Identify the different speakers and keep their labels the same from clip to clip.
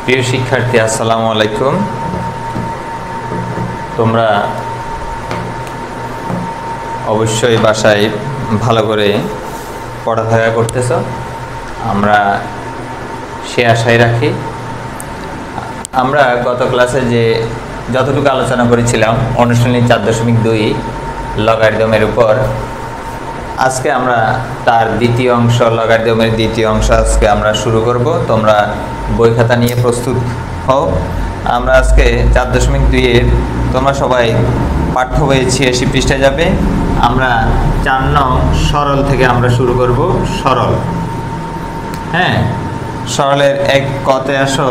Speaker 1: প্রিয় শিক্ষার্থী, আসসালামু আলাইকুম। তোমরা অবশ্যই বাসায় ভালো করে পড়ালেখা করতেছ, আমরা সে আশাই রাখি। আমরা গত ক্লাসে যে যতটুকু আলোচনা করেছিলাম অনুশীলনী 4.2 লগারিদমের উপর, আজকে আমরা তার দ্বিতীয় অংশ, লগারিদমের দ্বিতীয় অংশ আজকে আমরা শুরু করব। তোমরা বই খাতা নিয়ে প্রস্তুত হও। আমরা আজকে 4.2 তোমরা সবাই পাঠ্য বইয়ে 86 পৃষ্ঠায় যাবে। আমরা 4 নং সরল থেকে আমরা শুরু করব। সরল, হ্যাঁ, সরলের 1 কতে আসো।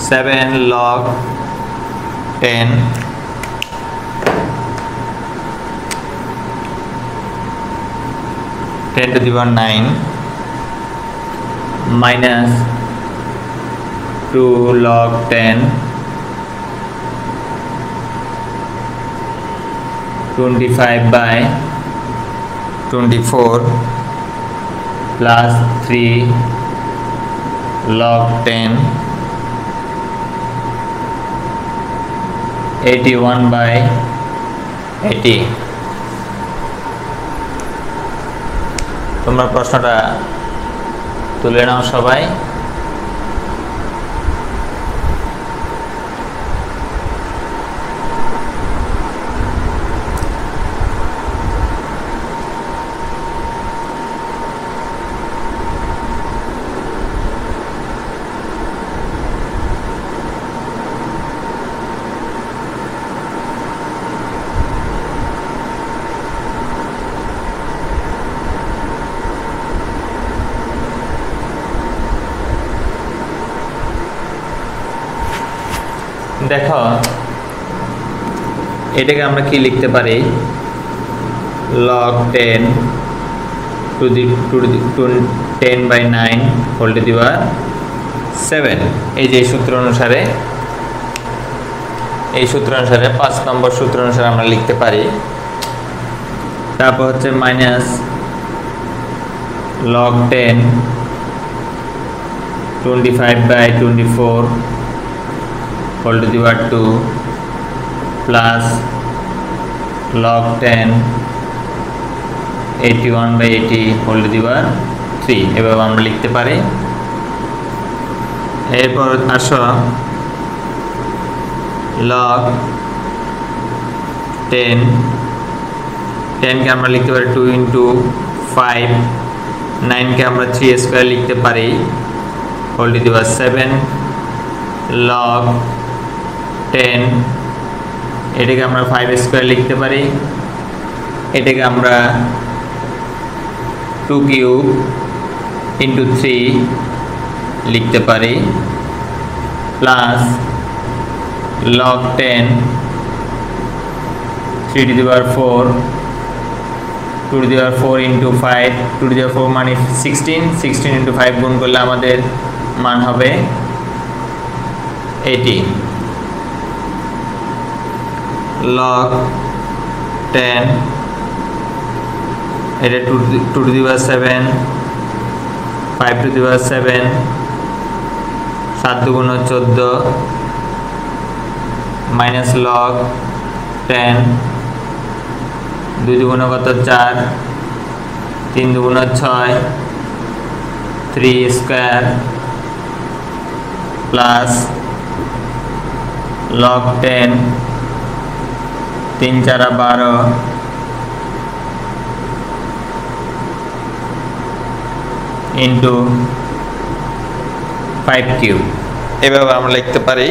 Speaker 1: 7 log 10 10 to the power 9 minus 2 log 10 25 by 24 plus 3 log 10 81 by 80। তোমরা প্রশ্নটা তুলে নাও সবাই। দেখো, এটাকে আমরা কি লিখতে পারি? log 10 to the 10 by 9 whole to the power 7। এই যে সূত্র অনুসারে, 5 নম্বর সূত্র অনুসারে আমরা লিখতে পারি। তারপর হচ্ছে minus log 10 25 by 24 whole to the power 2 plus log 10 81 by 80 whole to the power 3। এভাবে আমরা লিখতে পারি। এরপর আসো log 10 কে আমরা লিখতে পারি 2 into 5, 9 কে আমরা 3 স্কয়ার লিখতে পারি whole to the power 7 log 10, এটাকে আমরা 5 স্কয়ার লিখতে পারি। এটাকে আমরা 2 কিউব ইন্টু 3 লিখতে পারি plus log 10 3 to the power 4 2 to the power 4 into 5, 2 to the power 4 মানে 16 into 5 গুণ করলে আমাদের মান হবে 80। log 10 এটা 2 to the power 7 5 to the power 7 7 দুগুণ 14 মাইনাস log 10 2 দুগুণ কত 4 3 দুগুণ 6 3 square plus log 10 3 4 12 into 5 cube. এভাবে আমরা লিখতে পারি।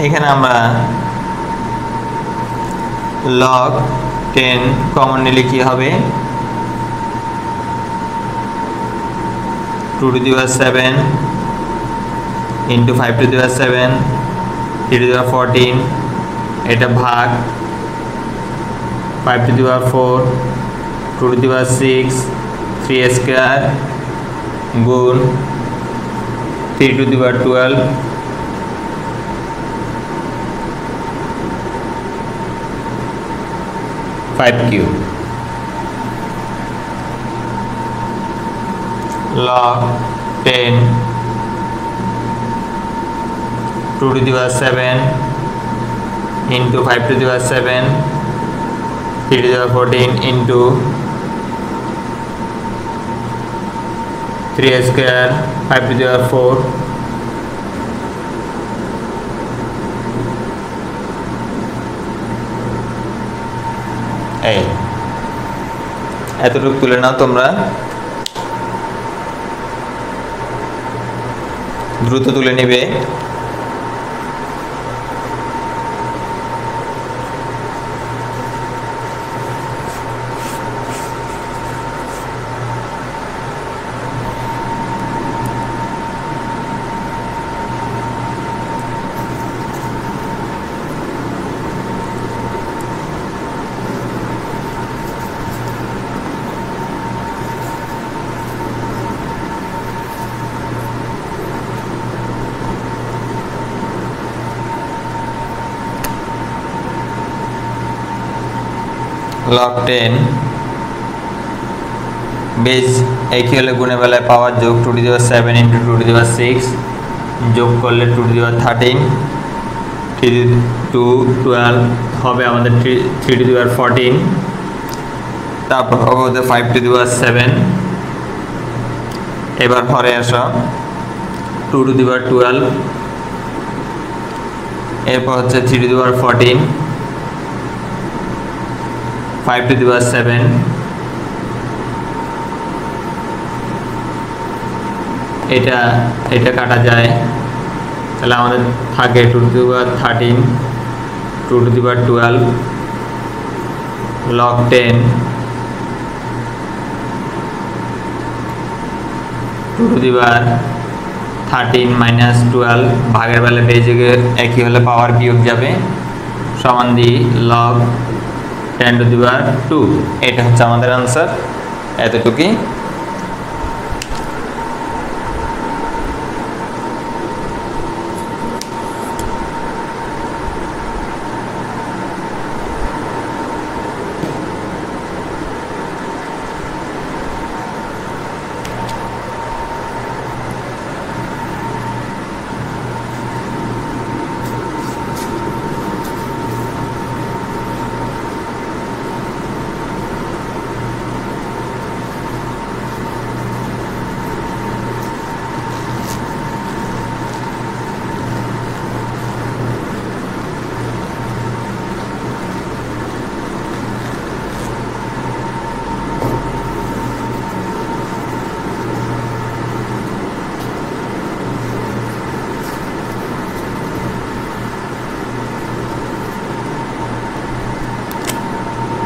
Speaker 1: এখানে আমরা log 10 কমন নিলে কি হবে? 2 to the power 7 into 5 to the power 7 3 to the power 14, এটা ভাগ 5 to the power 4 2 to the power 6 3 square गुण 3 to the power 12 5 cube log 10 2 to the power 7 into 5 to the power 7 3 to the power 14 into 3 square 5 to the power 4 এই এতটুকু তুলে নাও তোমরা দ্রুত তুলে নিবে log 10 বেস একই হলে গুণে বেলায় পাওয়ার যোগ 2 to the power 7 into 2 to the power 6 যোগ করলে 2 to the power 13 3 to 12 হবে আমাদের 3 to the power 14 তারপর হবে 5 to the power 7 এবার হরে আসো 2 to the power 12 এরপর হচ্ছে 3 to the power 14 5 to the power 7 এটা কাটা যায় তাহলে আমাদের থাকে 2 to the power 13 2 to the power 12 log 10 2 to the power 13 minus 12 ভাগের বেলায় বেজে একই হলে পাওয়ার বিয়োগ যাবে সমান দি log 10 to the power 2 এটা হচ্ছে আমাদের आंसर এতটুকুই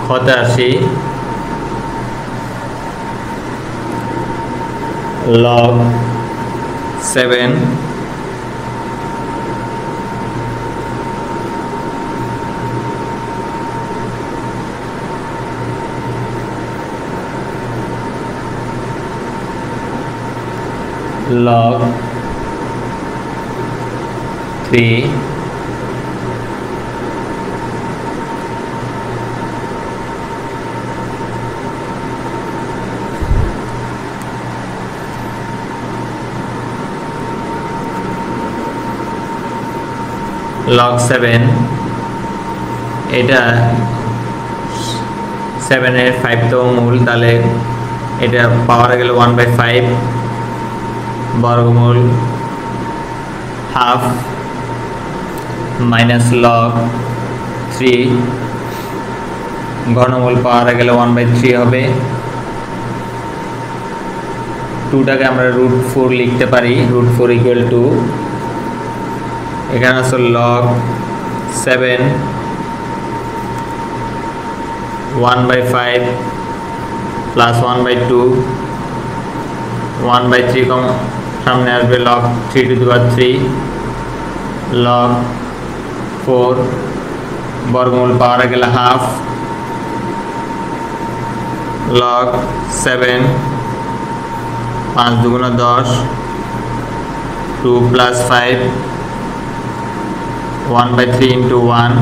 Speaker 1: হতে আসি log 7 log 3 log 7 এটা 7 এর 5 তো মূল তাহলে এটা পাওয়ার গেল 1/5 বর্গমূল হাফ মাইনাস log 3 ঘনমূল পাওয়ার গেল 1/3 হবে 2 টাকে আমরা √4 লিখতে পারি √4 ইকুয়াল টু এখানে আছে log 7 1/5 প্লাস 1/2 1/3 কম সামনে আসবে log 3 to the power 3 log 4 বর্গমূল পাওয়ার গেলে হাফ log 7 5 দুগুণা 10 2 plus 5 1/3 into 1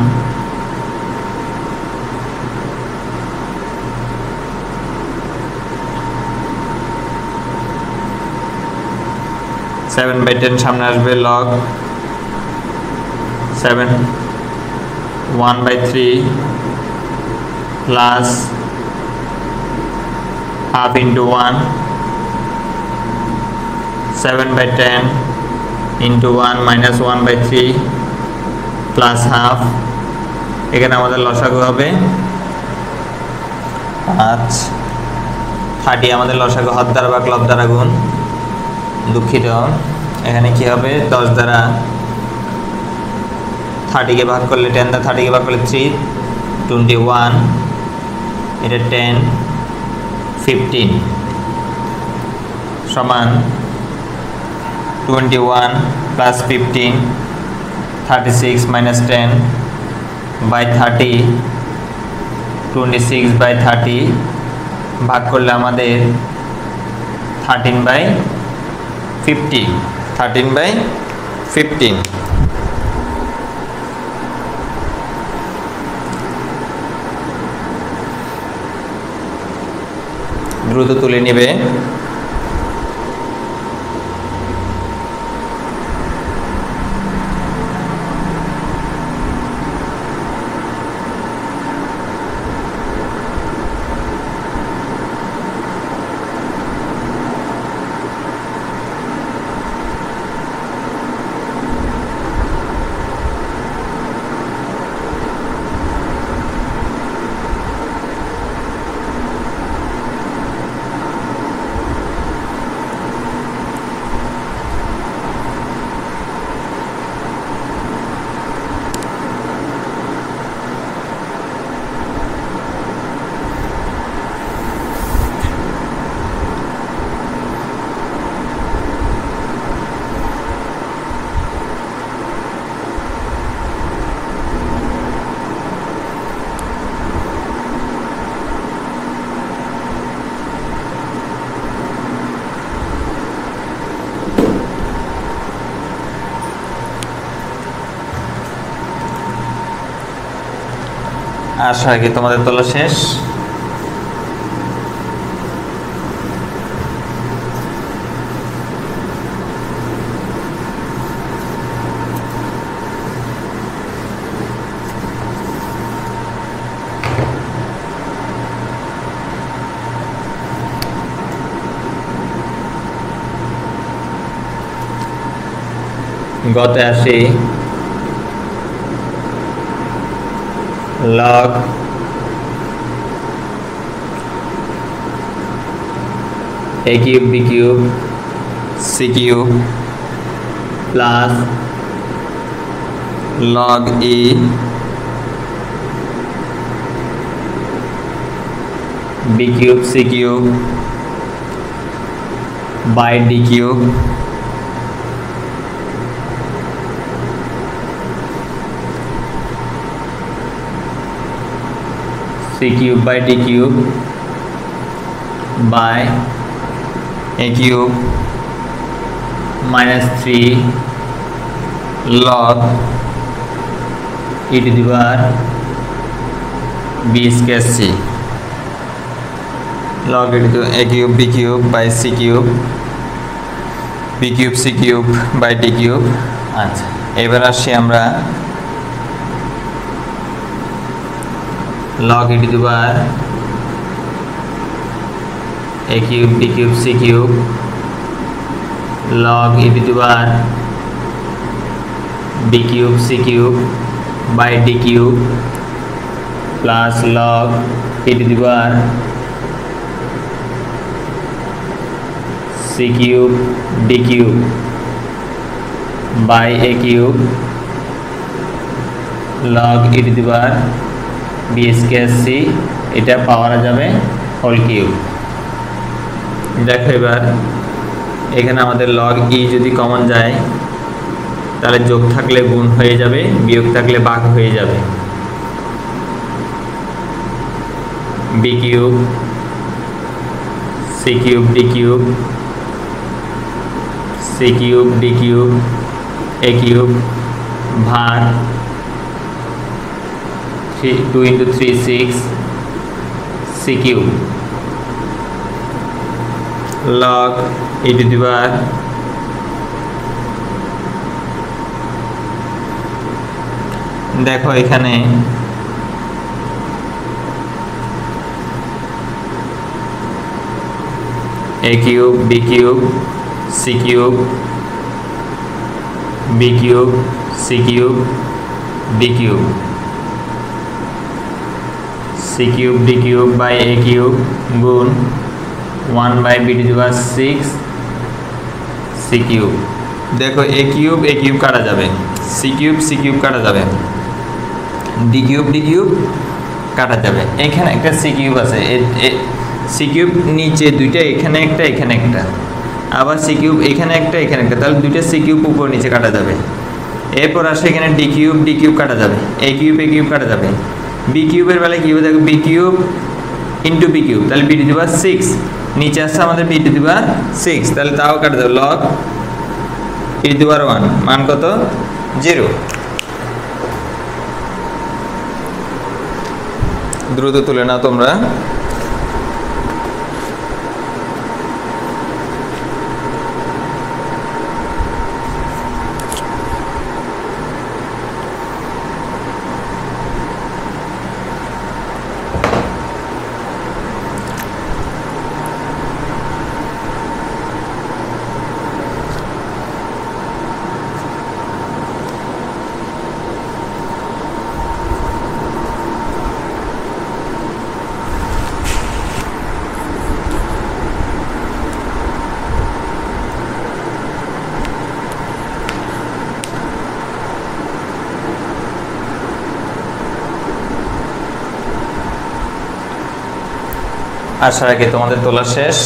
Speaker 1: 7/10 সামনে আসবে log 7 1/3 plus half into 1 7/10 into 1 minus 1/3 plus half এখানে আমাদের লসাগু হবে 5 30 আমাদের লসাগু হাত দ্বারা বা ক্লব দ্বারা গুণ দুঃখিত এখানে কি হবে 10 দ্বারা 30 কে ভাগ করলে 10 দ্বারা 30 কে ভাগ করলে 3 21 এটা 10 15 সমান 21 plus 15 36 minus 10 by 30 26 by 30 ভাগ করলে আমাদের 13/50 13/15 দ্রুত তুলে নেবে আশা কি তোমাদের তোলা শেষ গতে আসি log a cube b cube c cube plus log e b cube c cube by d cube c cube by d cube by a cube minus 3 log e to the power b square c log e to a cube b cube by c cube b cube c cube by d cube আচ্ছা এবার আসি আমরা log e to the power a cube b cube c cube log e to the power b cube c cube by d cube plus log e to the power c cube d cube by a cube log e to the power b square c এটা পাওয়া যাবে whole cube দেখো এবার এখানে আমাদের log e যদি common যায় তাহলে যোগ থাকলে গুণ হয়ে যাবে বিয়োগ থাকলে ভাগ হয়ে যাবে b cube c cube d cube, c cube d cube, a cube ভাগ 2 into 3 6 c cube log e to the power দেখো এখানে a cube b cube c cube b cube c cube d cube, c cube d cube by a cube গুণ 1 by b to the power 6 c cube। দেখো a cube কাটা যাবে, c cube কাটা যাবে, d cube কাটা যাবে। এখানে একটা c cube আছে, c cube নিচে দুইটা, এখানে একটা এখানে একটা, আবার c cube এখানে একটা এখানে একটা, তাহলে দুইটা c cube উপর নিচে কাটা যাবে। এরপর আসে এখানে d cube কাটা যাবে, a cube কাটা যাবে, b কিউবের বেলায় কি হবে দেখো b cube into b cube, তাহলে b টু দি পাওয়ার 6, নিচে আসছে আমাদের b টু দি পাওয়ার 6, তাহলে তাও কাটা যাবে log e টু দি পাওয়ার 1 মান কত 0। দ্রুত তুলে নাও তোমরা। আশা রাখি তোমাদের তোলা শেষ।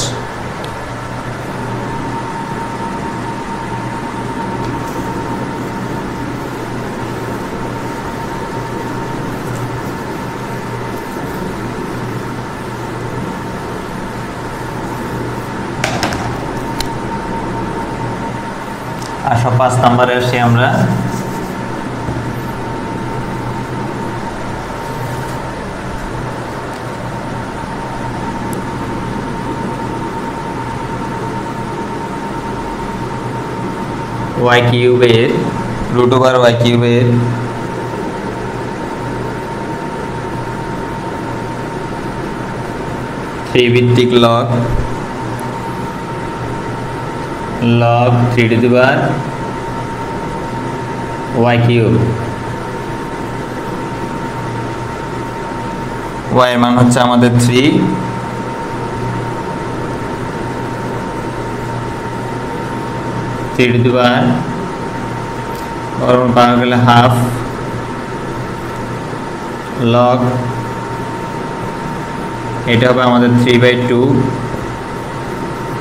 Speaker 1: আসো 5 নম্বরে আসি আমরা। y কিউবের রুট ওভার y কিউবের ত্রিভিত্তিক log 3 to the power y cube, y এর মান হচ্ছে আমাদের 3, 3 টু দি পাওয়ার और পাওয়া গেলে হাফ লগ, এটা হবে আমাদের 3/2,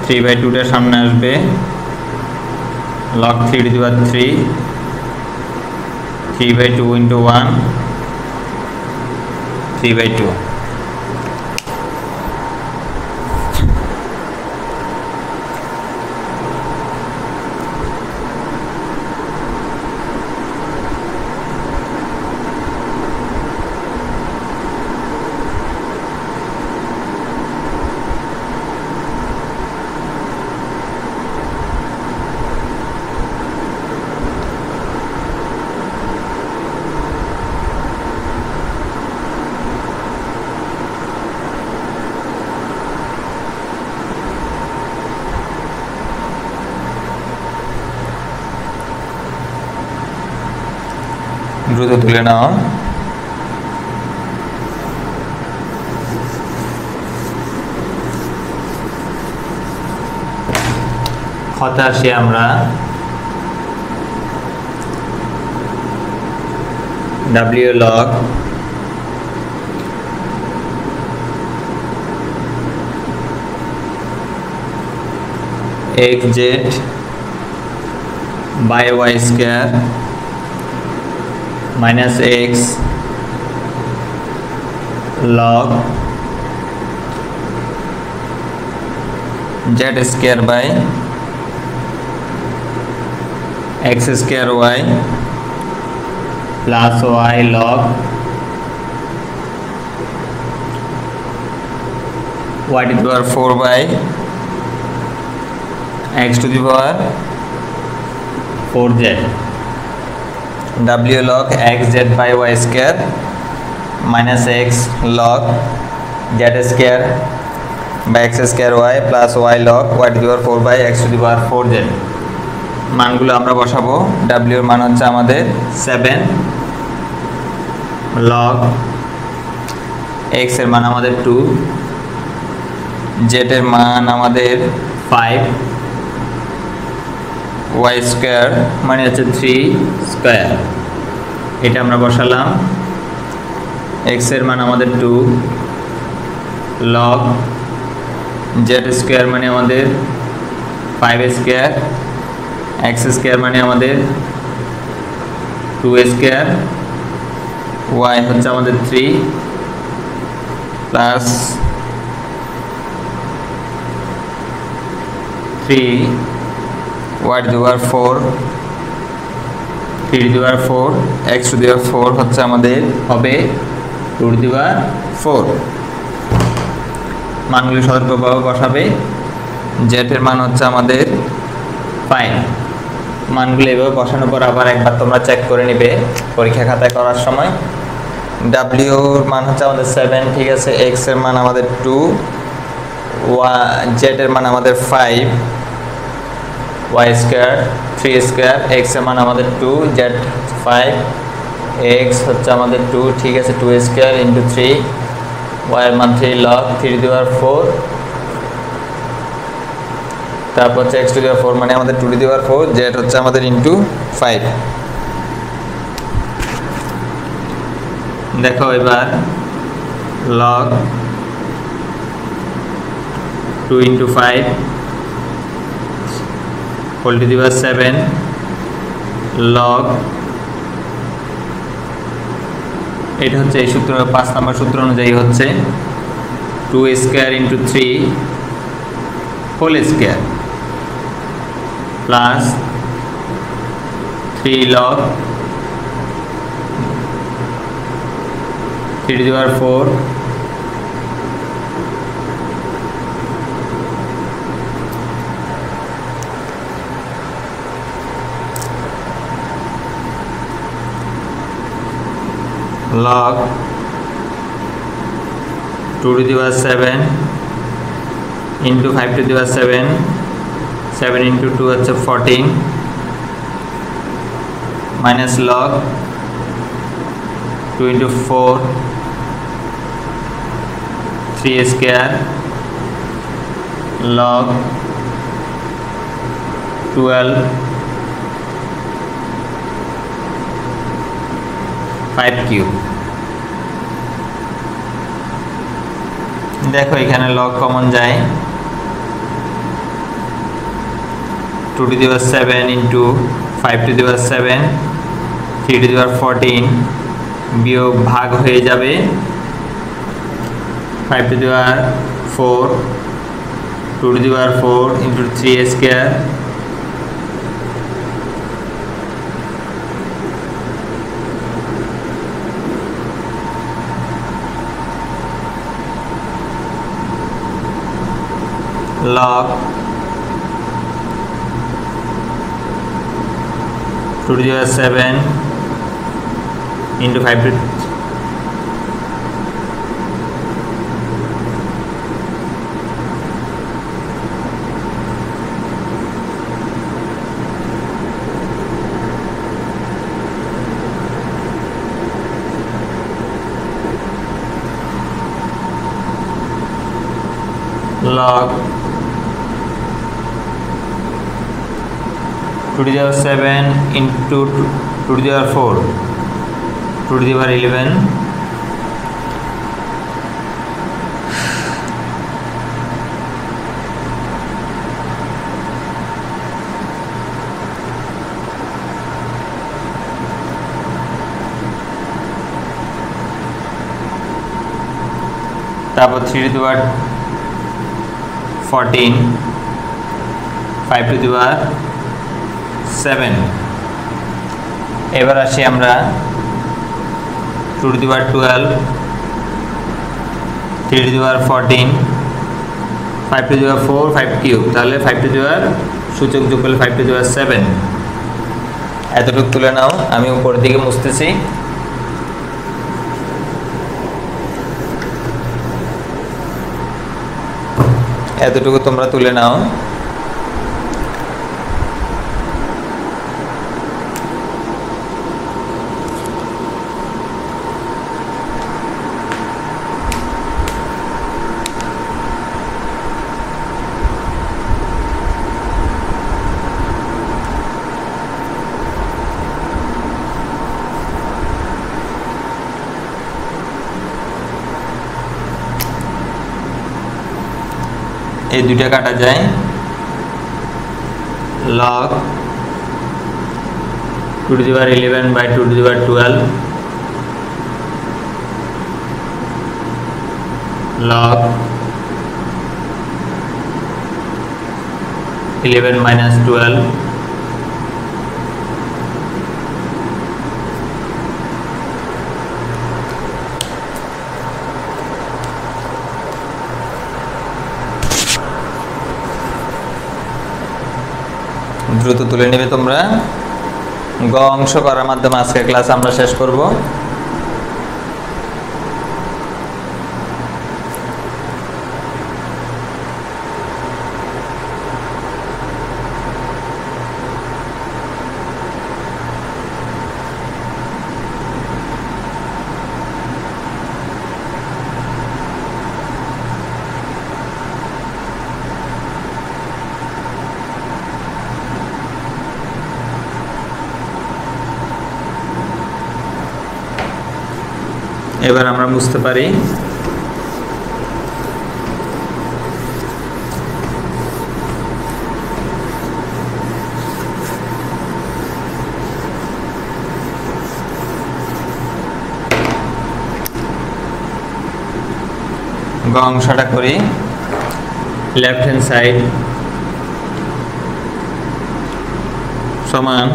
Speaker 1: 3/2টার সামনে আসবে log 3 to the power 3, 3/2 into 1, 3/2। দ্রুত তুলে নাও। খতে আসি আমরা। w log xz by y square minus x log z square by x square y plus y log y to the power 4 by x to the power 4z w log x z by y square minus x log z square by x square y plus y log y to the power 4 by x to the power 4z মানগুলো আমরা বসাবো। w এর মান হচ্ছে আমাদের 7 log x এর মান আমাদের 2 z এর মান আমাদের 5 y স্কয়ার মানে হচ্ছে 3 স্কয়ার, এটা আমরা বসালাম। x এর মান আমাদের 2 log z স্কয়ার মানে আমাদের 5 স্কয়ার, x স্কয়ার মানে আমাদের 2 স্কয়ার, y হচ্ছে আমাদের 3 plus 3 y to the power 4 3 to the power 4 x to the power 4 হচ্ছে আমাদের হবে 2 to the power 4। মানগুলো সতর্কভাবে বসাবে। z এর মান হচ্ছে আমাদের 5। মানগুলো এভাবে বসানোর পর আবার একবার তোমরা চেক করে নেবে পরীক্ষা খাতায় করার সময়। w এর মান হচ্ছে আমাদের 7, ঠিক আছে। x এর মান আমাদের 2, z এর মান আমাদের 5, y স্কয়ার 3 স্কয়ার, x এর মান আমাদের 2, z 5, x হচ্ছে আমাদের 2, ঠিক আছে। 2 স্কয়ার ইনটু 3, y এর মান 3 log 3 to the power 4, তারপর হচ্ছে x to the power 4 মানে আমাদের 2 to the power 4, z হচ্ছে আমাদের ইনটু 5। দেখো এবার log 2 into 5 whole to the power 7 log, এটা হচ্ছে এই সূত্র 5 নম্বর সূত্র অনুযায়ী হচ্ছে 2 square into 3 whole square plus 3 log 3 to the power 4 log 2 to the power 7 into 5 to the power 7, 7 into 2 হচ্ছে 14 minus log 2 into 4 3 square log 12 5 cube. দেখো এখানে log কমন যায়, 2 to the power 7 into 5 to the power 7 3 to the power 14 বিয়োগ ভাগ হয়ে যাবে 5 to the power 4 2 to the power 4 into 3 square log 2 to the power 7 into 5 to log 2 to the power 7 into 2 to the power 4 2 to the power 11 তারপর 3 to the power 14 5 two the পাওয়ার 7। এবার আসি আমরা 2 two the power 12, 3 to the power 14, 5 two the power 4, 5 cube, তাহলে 5 two the পাওয়ার সূচক যোগ করলে 5 two the পাওয়ার 7। এতটুকু তুলে নাও, আমি উপরের দিকে মুছতেছি। এতটুকু তোমরা তুলে নাও। এই দুইটা কাটা যায়, log 2 to the power 11 by 2 to the power 12, log 11 minus 12, দ্রুত তুলে নেবে তোমরা। গ অংশ করার মাধ্যমে আজকের ক্লাস আমরা শেষ করব। এবার আমরা বুঝতে পারি গ অংশটা করি। লেফট হ্যান্ড সাইড সমান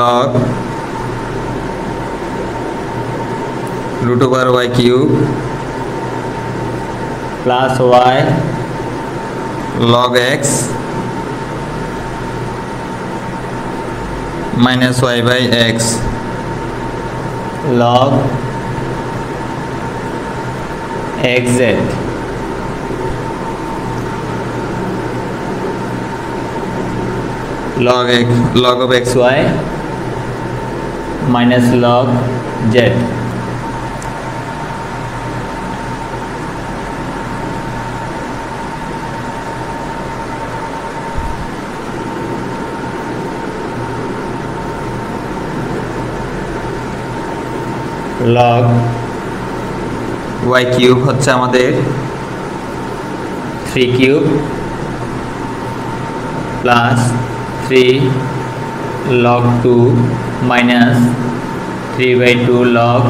Speaker 1: log root over y cube plus y log x minus y by x log xz log of xy minus log z। log y cube হচ্ছে আমাদের 3 cube plus 3 log 2 minus 3/2 log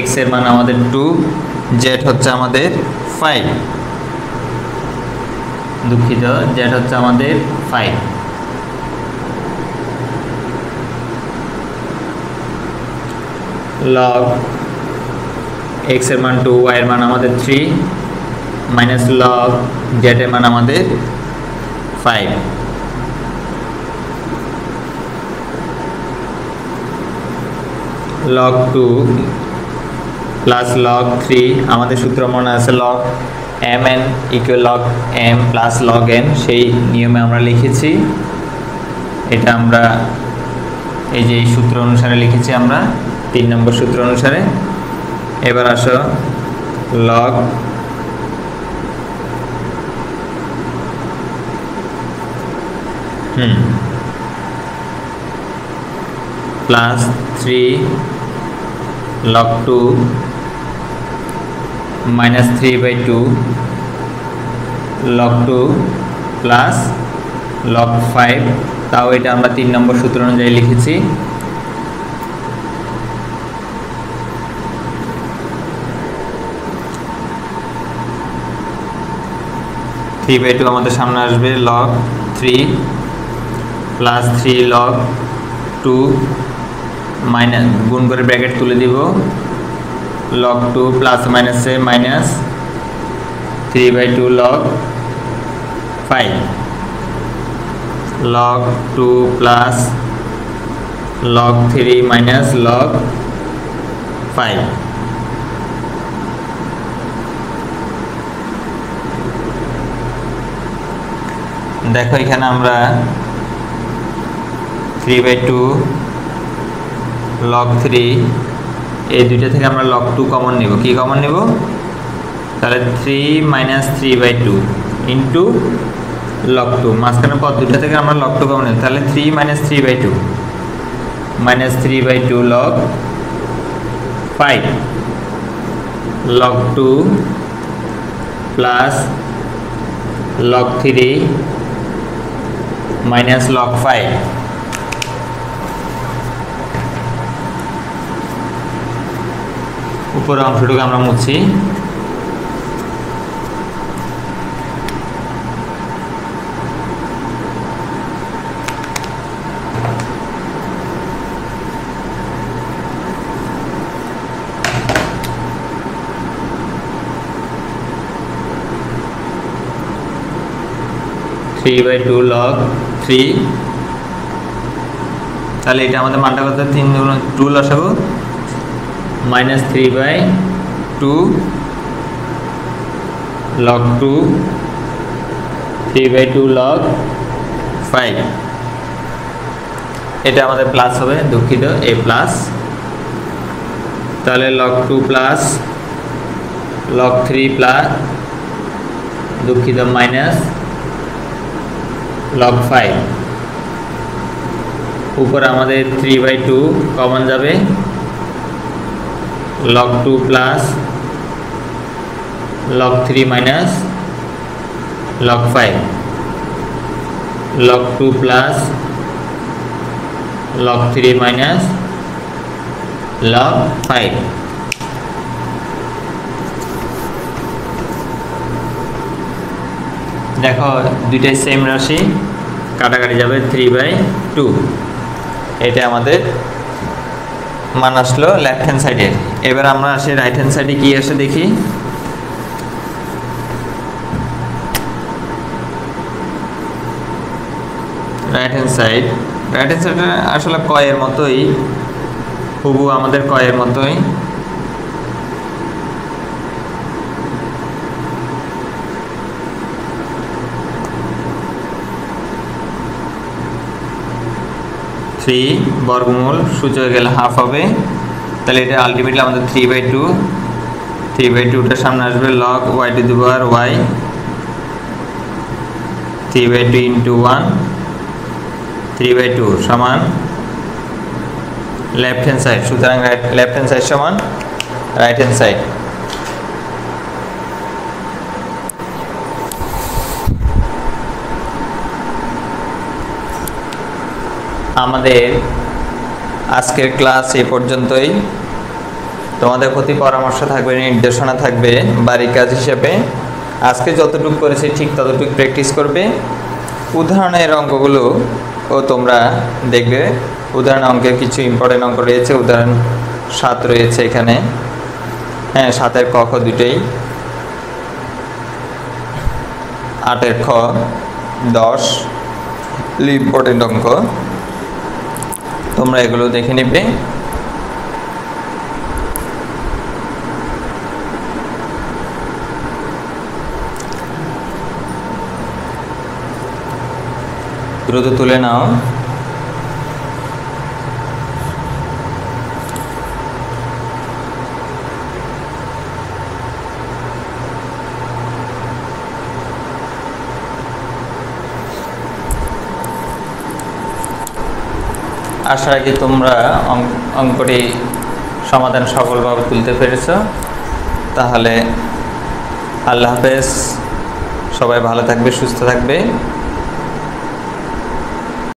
Speaker 1: x এর মান আমাদের 2, z হচ্ছে আমাদের 5, দুঃখিত, z হচ্ছে আমাদের 5। log x এর মান 2, y এর মান আমাদের 3 মাইনাস log z এর মান আমাদের 5। log 2 প্লাস log 3, আমাদের সূত্র মনে আছে log mn equal log m plus log n, সেই নিয়মে আমরা লিখেছি। এটা আমরা এই যে সূত্র অনুসারে লিখেছি আমরা 3 নম্বর সূত্র অনুসারে। এবার আসো log plus 3 log 2 minus 3/2 log 2 plus log 5, তাও এটা আমরা 3 নম্বর সূত্র অনুযায়ী লিখেছি। 3/2 আমাদের সামনে আসবে log 3 প্লাস 3 log 2 মাইনাস গুণ করে ব্র্যাকেট তুলে দিব log 2 প্লাস মাইনাসে minus 3/2 log 5 log 2 plus log 3 minus log 5। দেখো এখানে আমরা 3/2 log 3 এই দুইটা থেকে আমরা log 2 কমন নিব। কি কমন নিব? তাহলে 3 মাইনাস 3/2 ইন্টু log 2, মাঝখানে পদ দুইটা থেকে আমরা log 2 কমন নিব। তাহলে 3 minus 3/2 minus 3/2 log 5 log 2 plus log 3 minus log 5। উপরের অংশটুকু আমরা মুছি। थ्री बाई टू log 3 তাহলে এটা আমাদের মানটা কত? 3 2 লসাগু মাইনাস 3/2 log 2 3/2 log 5। এটা আমাদের প্লাস হবে, দুঃখিত a প্লাস। তাহলে log 2 প্লাস log 3 প্লাস দুঃখিত মাইনাস log 5। ऊपर আমাদের 3/2 কমন যাবে log 2 plus log 3 minus log 5 log 2 plus log 3 minus log 5। देखो दुइटाई सेम राशि काटाकाटी जाबे 3/2। এটা আমাদের মান আসলো লেফট হ্যান্ড সাইডে। এবার আমরা আসি রাইট হ্যান্ড সাইডে কি আসে দেখি। রাইট হ্যান্ড সাইড আসলে কয়ের মতোই, হুবহু আমাদের কয়ের মতোই। थ्री बर्गमूल सूचक गেলে हाफ হবে। তাহলে এটা আলটিমেটলি আমাদের 3/2 3/2টার সামনে আসবে log y two the power y 3/2 into 1 3/2 সমান লেফট হ্যান্ড সাইড। সুতরাং লেফট হ্যান্ড সাইড সমান রাইট হ্যান্ড সাইড। আমাদের আজকের ক্লাস এই পর্যন্তই। তোমাদের প্রতি পরামর্শ থাকবে, নির্দেশনা থাকবে বাড়ির কাজ হিসেবে। আজকে যতটুকু করেছি ঠিক ততটুকু প্র্যাকটিস করবে। উদাহরণের অঙ্কগুলো ও তোমরা দেখবে। উদাহরণ অঙ্কের কিছু ইম্পর্টেন্ট অঙ্ক রয়েছে। উদাহরণ 7 রয়েছে এখানে, হ্যাঁ 7-এর ক খ দুটোই, 8-এর খ 10 ইম্পর্টেন্ট অঙ্ক। তোমরা এগুলো দেখে নিবে। দ্রুত তুলে নাও। আশা রাখি তোমরা অঙ্কটি সমাধান সফলভাবে তুলতে পেরেছ। তাহলে আল্লাহ হাফেজ, সবাই ভালো থাকবে, সুস্থ থাকবে।